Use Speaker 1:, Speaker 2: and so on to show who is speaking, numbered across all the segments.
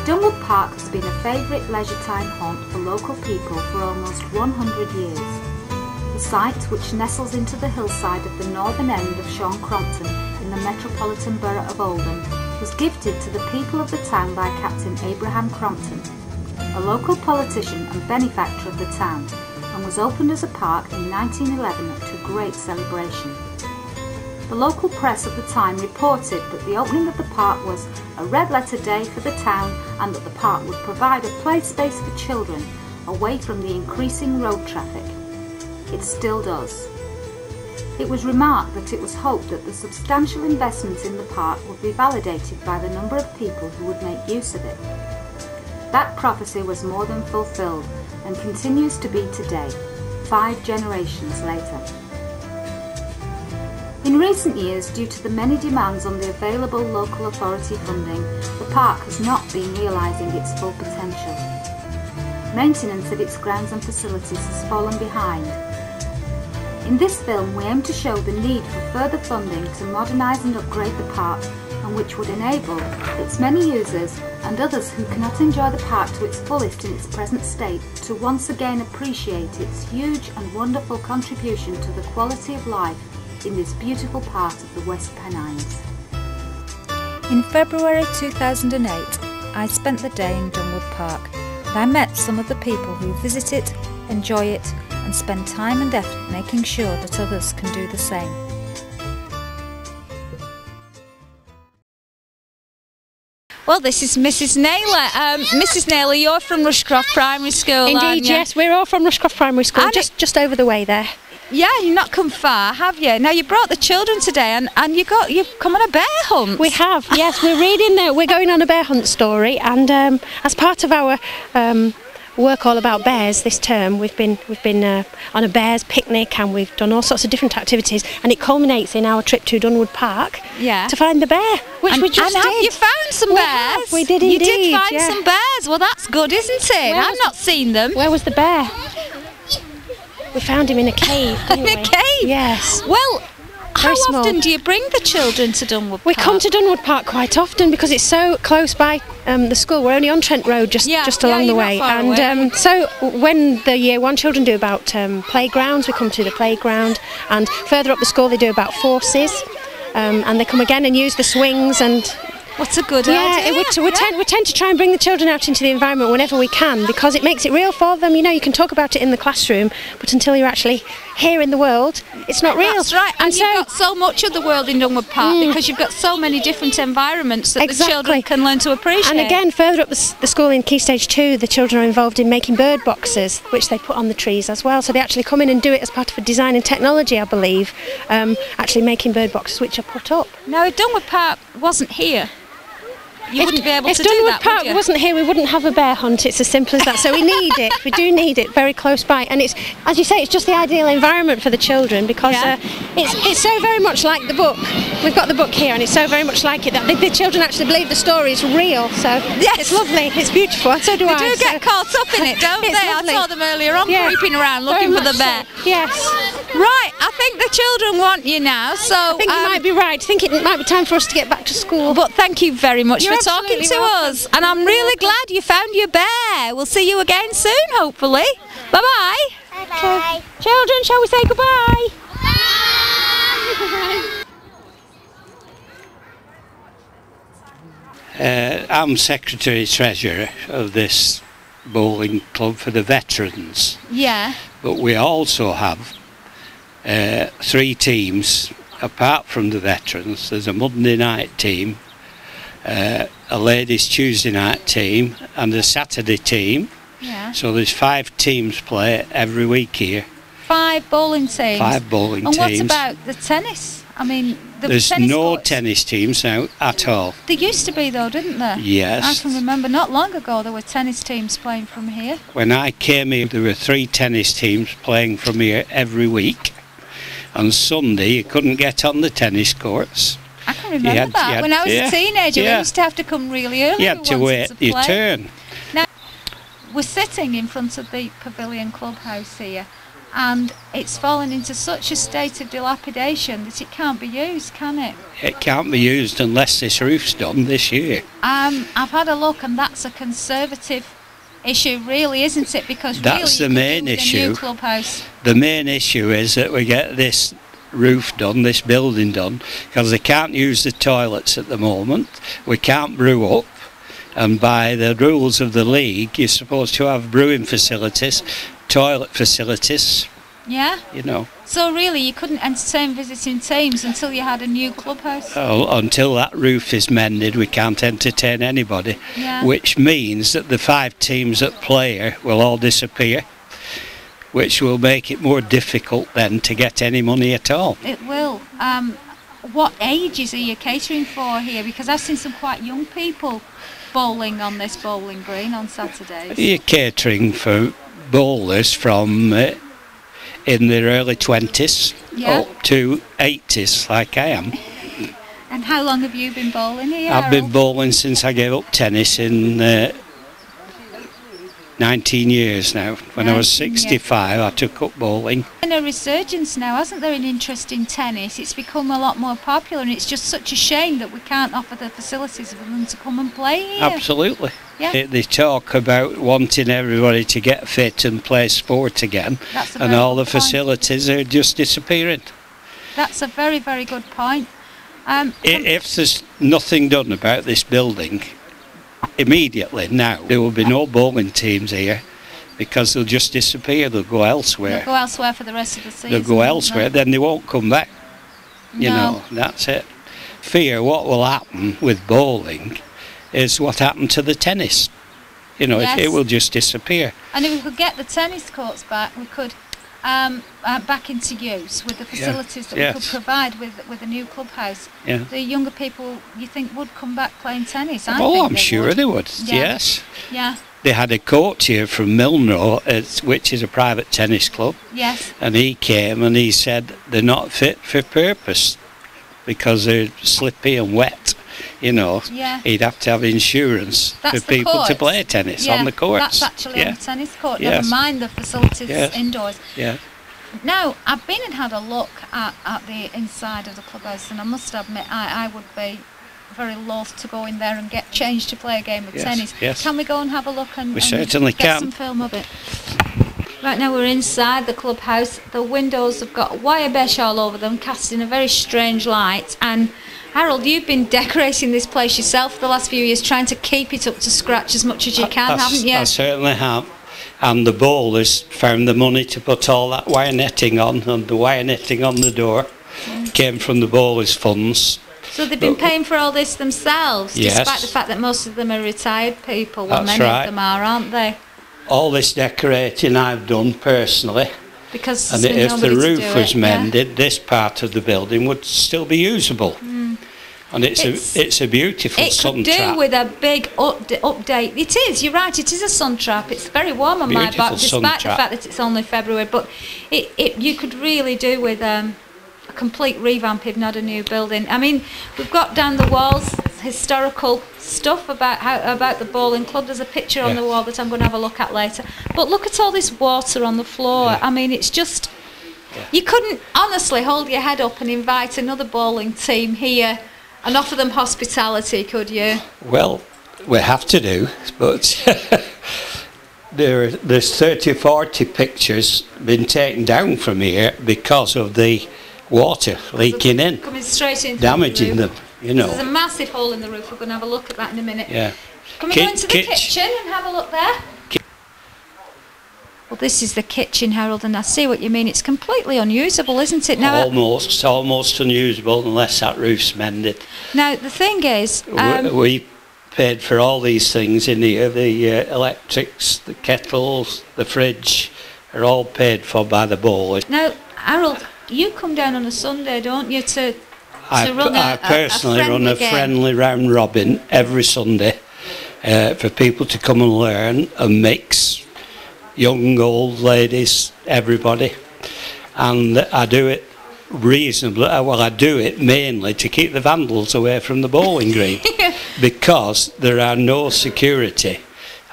Speaker 1: Dunwood Park has been a favourite leisure time haunt for local people for almost 100 years. The site, which nestles into the hillside of the northern end of Shaw and Crompton in the metropolitan borough of Oldham, was gifted to the people of the town by Captain Abraham Crompton, a local politician and benefactor of the town, and was opened as a park in 1911 to great celebration. The local press at the time reported that the opening of the park was a red-letter day for the town and that the park would provide a play space for children away from the increasing road traffic. It still does. It was remarked that it was hoped that the substantial investment in the park would be validated by the number of people who would make use of it. That prophecy was more than fulfilled and continues to be today, 5 generations later. In recent years, due to the many demands on the available local authority funding, the park has not been realising its full potential. Maintenance of its grounds and facilities has fallen behind. In this film, we aim to show the need for further funding to modernise and upgrade the park, and which would enable its many users and others who cannot enjoy the park to its fullest in its present state to once again appreciate its huge and wonderful contribution to the quality of life in this beautiful part of the West Pennines. In February 2008, I spent the day in Dunwood Park and I met some of the people who visit it, enjoy it and spend time and effort making sure that others can do the same. Well, this is Mrs Naylor. Mrs Naylor, you're from Rushcroft Primary School,
Speaker 2: Indeed,
Speaker 1: aren't you?
Speaker 2: yes, we're all from Rushcroft Primary School, just over the way there.
Speaker 1: Yeah, you've not come far, have you? Now, you brought the children today and you've come on a bear hunt.
Speaker 2: We have, yes, we're going on a bear hunt story, and as part of our work all about bears this term, we've been on a bears picnic, and we've done all sorts of different activities, and it culminates in our trip to Dunwood Park to find the bear, which we just did.
Speaker 1: And have you found some bears?
Speaker 2: We did indeed.
Speaker 1: You did find some bears. Well, that's good, isn't it? I've not seen them.
Speaker 2: Where was the bear? We found him in a cave, didn't we?
Speaker 1: In a cave?
Speaker 2: Yes.
Speaker 1: Well, how often do you bring the children to Dunwood Park?
Speaker 2: We come to Dunwood Park quite often because it's so close by the school. We're only on Trent Road, just along the way. And so when the Year 1 children do about playgrounds, we come to the playground, and further up the school they do about forces, and they come again and use the swings. And
Speaker 1: what's a good idea?
Speaker 2: We tend to try and bring the children out into the environment whenever we can, because it makes it real for them. You know, you can talk about it in the classroom, but until you're actually here in the world, it's not real.
Speaker 1: That's right, and you've got so much of the world in Dunwood Park because you've got so many different environments that the children can learn to appreciate.
Speaker 2: And again, further up the school in Key Stage 2, the children are involved in making bird boxes, which they put on the trees as well. So they actually come in and do it as part of a design and technology, I believe, actually making bird boxes which are put up.
Speaker 1: Now, if Dunwood Park wasn't here, you wouldn't be able to do that, would you?
Speaker 2: If Dunwood Park wasn't here, we wouldn't have a bear hunt. It's as simple as that. So we need it. We do need it very close by. And it's, as you say, it's just the ideal environment for the children, because it's so very much like the book. We've got the book here, and it's so very much like it that the children actually believe the story is real. So it's lovely. It's beautiful. And so do I.
Speaker 1: They do get caught up in it, don't they?
Speaker 2: Lovely.
Speaker 1: I saw them earlier on creeping around looking for the bear.
Speaker 2: So. Yes.
Speaker 1: Right, I think the children want you now, so
Speaker 2: I think you might be right. I think it might be time for us to get back to school.
Speaker 1: But thank you very much for talking to us, and I'm really glad you found your bear. We'll see you again soon, hopefully. Bye-bye.
Speaker 2: Bye-bye. Children, shall we say goodbye?
Speaker 3: I'm Secretary-Treasurer of this bowling club for the veterans.
Speaker 1: Yeah.
Speaker 3: But we also have 3 teams, apart from the veterans. There's a Monday night team, a ladies Tuesday night team, and a Saturday team.
Speaker 1: Yeah.
Speaker 3: So there's 5 teams play every week here.
Speaker 1: 5 bowling teams?
Speaker 3: 5 bowling teams.
Speaker 1: And what about the tennis? I mean,
Speaker 3: there's no tennis teams now at all.
Speaker 1: There used to be though, didn't there?
Speaker 3: Yes.
Speaker 1: I can remember not long ago there were tennis teams playing from here.
Speaker 3: When I came here, there were 3 tennis teams playing from here every week. On Sunday, you couldn't get on the tennis courts.
Speaker 1: I can remember that. When I was a teenager, we used to have to come really early.
Speaker 3: You had to wait your turn.
Speaker 1: Now, we're sitting in front of the Pavilion Clubhouse here, and it's fallen into such a state of dilapidation that it can't be used, can it?
Speaker 3: It can't be used unless this roof's done this year.
Speaker 1: I've had a look, and that's a Conservative issue, really, isn't it? Because
Speaker 3: that's
Speaker 1: really
Speaker 3: the main issue.
Speaker 1: A new clubhouse.
Speaker 3: The main issue is that we get this roof done, this building done, because they can't use the toilets at the moment. We can't brew up, and by the rules of the league, you're supposed to have brewing facilities, toilet facilities.
Speaker 1: Yeah.
Speaker 3: You know.
Speaker 1: So really, you couldn't entertain visiting teams until you had a new clubhouse?
Speaker 3: Oh, until that roof is mended, we can't entertain anybody.
Speaker 1: Yeah.
Speaker 3: Which means that the 5 teams that play here will all disappear, which will make it more difficult then to get any money at all.
Speaker 1: It will. What ages are you catering for here? Because I've seen some quite young people bowling on this bowling green on Saturdays.
Speaker 3: You're catering for bowlers from in their early 20s up to 80s, like I am.
Speaker 1: And how long have you been bowling here?
Speaker 3: I've been bowling since I gave up tennis in 19 years now. When I was 65, I took up bowling.
Speaker 1: And a resurgence now, hasn't there, in interest in tennis? It's become a lot more popular, and it's just such a shame that we can't offer the facilities for them to come and play here.
Speaker 3: Absolutely.
Speaker 1: Yeah.
Speaker 3: They talk about wanting everybody to get fit and play sport again, and all the facilities are just disappearing.
Speaker 1: That's a very, very good point.
Speaker 3: If there's nothing done about this building immediately now, there will be no bowling teams here, because they'll just disappear. They'll go elsewhere.
Speaker 1: They'll go elsewhere for the rest of the season.
Speaker 3: They'll go elsewhere, then they won't come back. You know, that's it. Fear what will happen with bowling is what happened to the tennis. You know, it will just disappear.
Speaker 1: And if we could get the tennis courts back, we could back into use with the facilities that we could provide with a new clubhouse.
Speaker 3: Yeah.
Speaker 1: The younger people, you think, would come back playing tennis?
Speaker 3: I'm sure they would. Yes.
Speaker 1: Yeah.
Speaker 3: They had a coach here from Milnrow, which is a private tennis club.
Speaker 1: Yes.
Speaker 3: And he came and he said they're not fit for purpose because they're slippy and wet. You know, he'd have to have insurance for people to play tennis on the courts.
Speaker 1: That's actually on the tennis court, never mind the facilities indoors.
Speaker 3: Yeah.
Speaker 1: Now, I've been and had a look at the inside of the clubhouse, and I must admit I would be very loath to go in there and get changed to play a game of tennis.
Speaker 3: Yes.
Speaker 1: Can we go and have a look and
Speaker 3: certainly
Speaker 1: get some film of it? Right, now we're inside the clubhouse. The windows have got wire mesh all over them, casting a very strange light. And Harold, you've been decorating this place yourself the last few years, trying to keep it up to scratch as much as you can, haven't you?
Speaker 3: I certainly have. And the bowlers found the money to put all that wire netting on, and the wire netting on the door came from the bowlers' funds.
Speaker 1: So they've been paying for all this themselves, despite the fact that most of them are retired people. Well, many of them are, aren't they?
Speaker 3: All this decorating I've done personally.
Speaker 1: Because
Speaker 3: and if the roof was mended, this part of the building would still be usable. And it's a beautiful sun trap. It could do
Speaker 1: with a big update. It is, you're right, it is a sun trap. It's very warm on my back, despite the fact that it's only February. But you could really do with a complete revamp, if not a new building. I mean, we've got down the walls historical stuff about the bowling club. There's a picture on the wall that I'm going to have a look at later. But look at all this water on the floor. I mean, it's just... You couldn't honestly hold your head up and invite another bowling team here and offer them hospitality, could you?
Speaker 3: Well, we have to do, but there's 30 or 40 pictures been taken down from here because of the water leaking in,
Speaker 1: coming straight into
Speaker 3: damaging them, you know.
Speaker 1: There's a massive hole in the roof. We're going to have a look at that in a minute.
Speaker 3: Yeah.
Speaker 1: Can we go into the kitchen and have a look there? Well, this is the kitchen, Harold, and I see what you mean. It's completely unusable, isn't it? Now,
Speaker 3: almost unusable unless that roof's mended.
Speaker 1: Now, the thing is...
Speaker 3: we paid for all these things in here. The electrics, the kettles, the fridge are all paid for by the bowlers.
Speaker 1: Now, Harold, you come down on a Sunday, don't you, to run
Speaker 3: I personally run a friendly round robin every Sunday for people to come and learn and mix. Young, old, ladies, everybody, and I do it reasonably. Well, I do it mainly to keep the vandals away from the bowling green because there are no security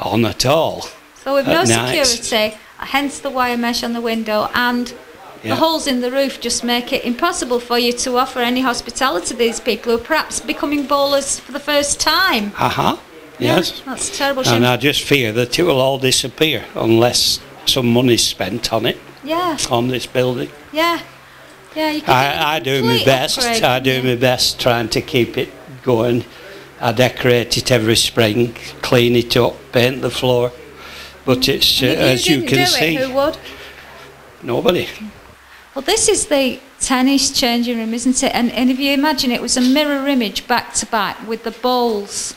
Speaker 3: on at all.
Speaker 1: So with no security hence the wire mesh on the window, and the holes in the roof just make it impossible for you to offer any hospitality to these people who are perhaps becoming bowlers for the first time.
Speaker 3: Yes.
Speaker 1: That's a terrible shame.
Speaker 3: And I just fear that it will all disappear unless some money's spent on it. On this building.
Speaker 1: Yeah.
Speaker 3: I do my best. I do my best trying to keep it going. I decorate it every spring, clean it up, paint the floor. But it's as you can see.
Speaker 1: Who would?
Speaker 3: Nobody.
Speaker 1: Well, this is the tennis changing room, isn't it? And if you imagine, it was a mirror image back to back with the bowls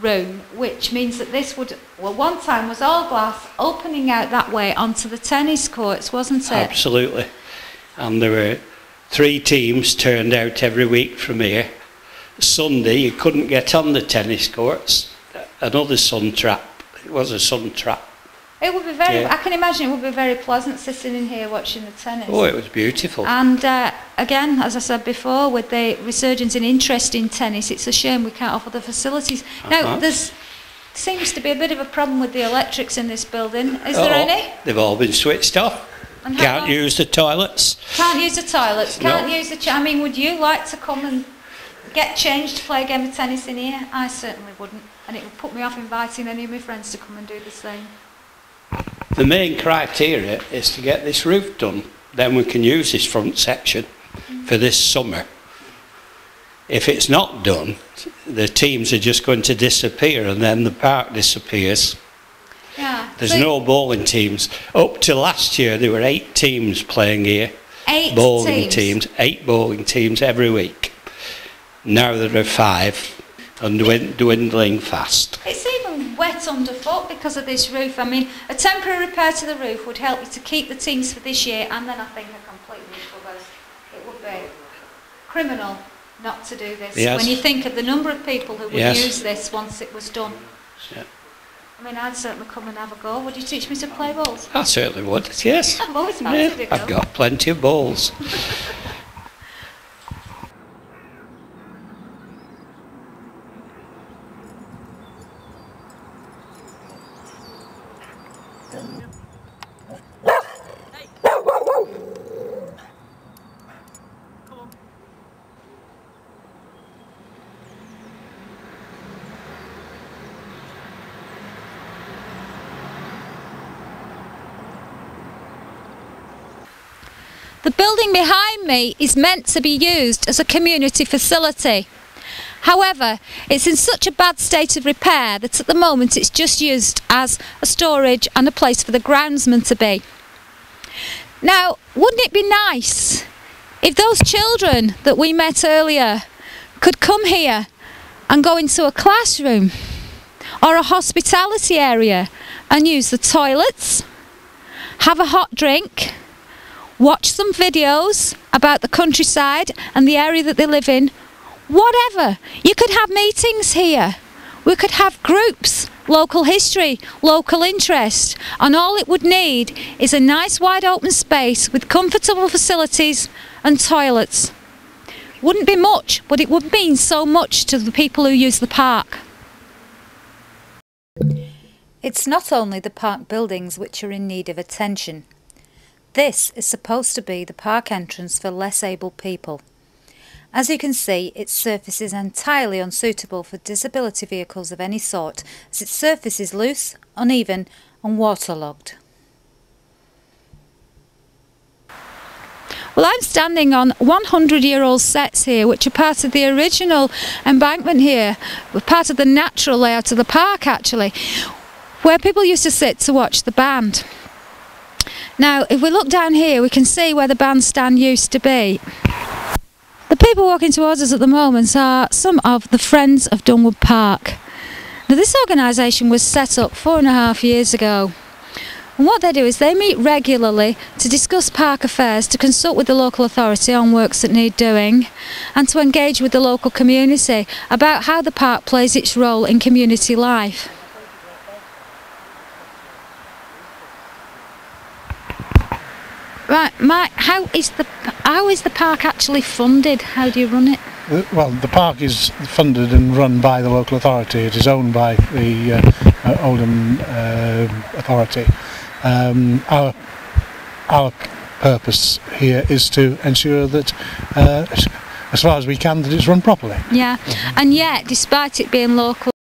Speaker 1: room, which means that this would, well, one time was all glass opening out that way onto the tennis courts, wasn't it?
Speaker 3: Absolutely. And there were 3 teams turned out every week from here. Sunday you couldn't get on the tennis courts. Another sun trap. It was a sun trap.
Speaker 1: It would be very, I can imagine it would be very pleasant sitting in here watching the tennis.
Speaker 3: Oh, it was beautiful.
Speaker 1: And again, as I said before, with the resurgence in interest in tennis, it's a shame we can't offer the facilities. Now, there seems to be a bit of a problem with the electrics in this building. Is there any?
Speaker 3: They've all been switched off.
Speaker 1: And
Speaker 3: can't use the toilets.
Speaker 1: Can't use the toilets, can't use the... I mean, would you like to come and get changed to play a game of tennis in here? I certainly wouldn't. And it would put me off inviting any of my friends to come and do the same.
Speaker 3: The main criteria is to get this roof done. Then we can use this front section for this summer. If it's not done, the teams are just going to disappear and then the park disappears.
Speaker 1: Yeah.
Speaker 3: There's no bowling teams. Up to last year there were 8 teams playing here.
Speaker 1: 8
Speaker 3: bowling teams? 8 bowling teams every week. Now there are 5 and dwindling fast.
Speaker 1: It's even wet underfoot because of this roof. I mean, a temporary repair to the roof would help you to keep the teams for this year, and then I think a complete recover. It would be criminal not to do this. When you think of the number of people who would use this once it was done. I mean, I'd certainly come and have a go. Would you teach me to play bowls?
Speaker 3: I certainly would, yes.
Speaker 1: I've always fancied it.
Speaker 3: I've got plenty of bowls.
Speaker 1: The building behind me is meant to be used as a community facility. However, it's in such a bad state of repair that at the moment it's just used as a storage and a place for the groundsman to be. Now, wouldn't it be nice if those children that we met earlier could come here and go into a classroom or a hospitality area and use the toilets, have a hot drink, watch some videos about the countryside and the area that they live in, whatever. You could have meetings here. We could have groups, local history, local interest, and all it would need is a nice wide open space with comfortable facilities and toilets. Wouldn't be much, but it would mean so much to the people who use the park. It's not only the park buildings which are in need of attention. This is supposed to be the park entrance for less able people. As you can see, its surface is entirely unsuitable for disability vehicles of any sort, as its surface is loose, uneven and waterlogged. Well, I'm standing on 100-year-old sets here, which are part of the original embankment here, part of the natural layout of the park actually, where people used to sit to watch the band. Now, if we look down here, we can see where the bandstand used to be. The people walking towards us at the moment are some of the Friends of Dunwood Park. Now, this organisation was set up 4.5 years ago. And what they do is they meet regularly to discuss park affairs, to consult with the local authority on works that need doing, and to engage with the local community about how the park plays its role in community life. Right, Mike, how is the park actually funded? How do you run it?
Speaker 4: Well, the park is funded and run by the local authority. It is owned by the Oldham authority, Our purpose here is to ensure that, as far as we can, that it's run properly.
Speaker 5: Yeah, and yet, despite it being local